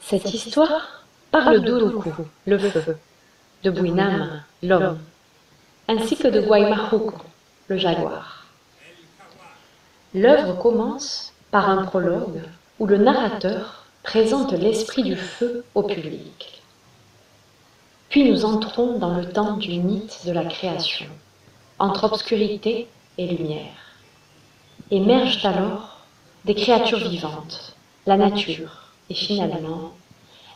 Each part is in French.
Cette histoire parle d'Uruku, le feu, de Buinama, l'homme, ainsi que de Guaymajuco, le jaguar. L'œuvre commence par un prologue où le narrateur présente l'esprit du feu au public. Puis nous entrons dans le temps du mythe de la création, entre obscurité et lumière. Émergent alors des créatures vivantes, la nature et finalement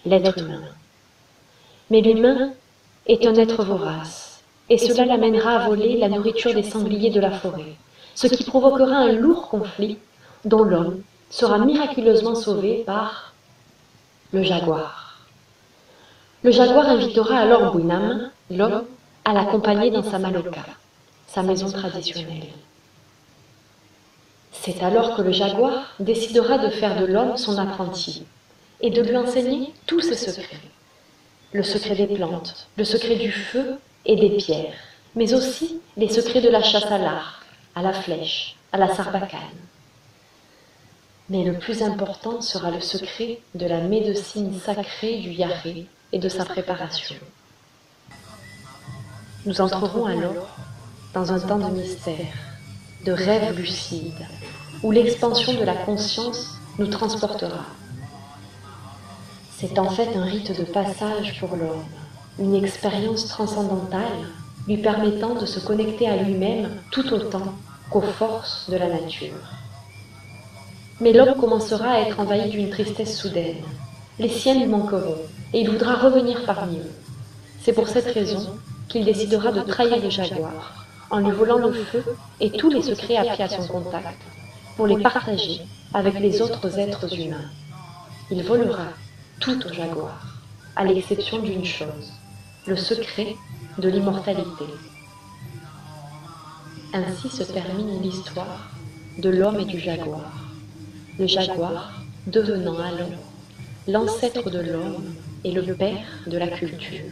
l'être humain. Mais l'humain est un être vorace, et cela l'amènera à voler la nourriture des sangliers de la forêt, ce qui provoquera un lourd conflit dont l'homme sera miraculeusement sauvé par le jaguar. Le jaguar invitera alors Buinama, l'homme, à l'accompagner dans sa maloca, sa maison traditionnelle. C'est alors que le jaguar décidera de faire de l'homme son apprenti et de lui enseigner tous ses secrets. Le secret des plantes, le secret du feu et des pierres, mais aussi les secrets de la chasse à l'arc, à la flèche, à la sarbacane. Mais le plus important sera le secret de la médecine sacrée du yaré et de sa préparation. Nous entrerons alors dans un temps de mystère, de rêves lucides, où l'expansion de la conscience nous transportera. C'est en fait un rite de passage pour l'homme, une expérience transcendantale lui permettant de se connecter à lui-même tout autant qu'aux forces de la nature. Mais l'homme commencera à être envahi d'une tristesse soudaine. Les siens lui manqueront et il voudra revenir parmi eux. C'est pour cette raison qu'il décidera de trahir le jaguar en lui volant le feu et tous les secrets appris à son contact pour les partager avec les autres êtres humains. Il volera tout au jaguar, à l'exception d'une chose, le secret de l'immortalité. Ainsi se termine l'histoire de l'homme et du jaguar. Le jaguar devenant alors l'ancêtre de l'homme et le père de la culture.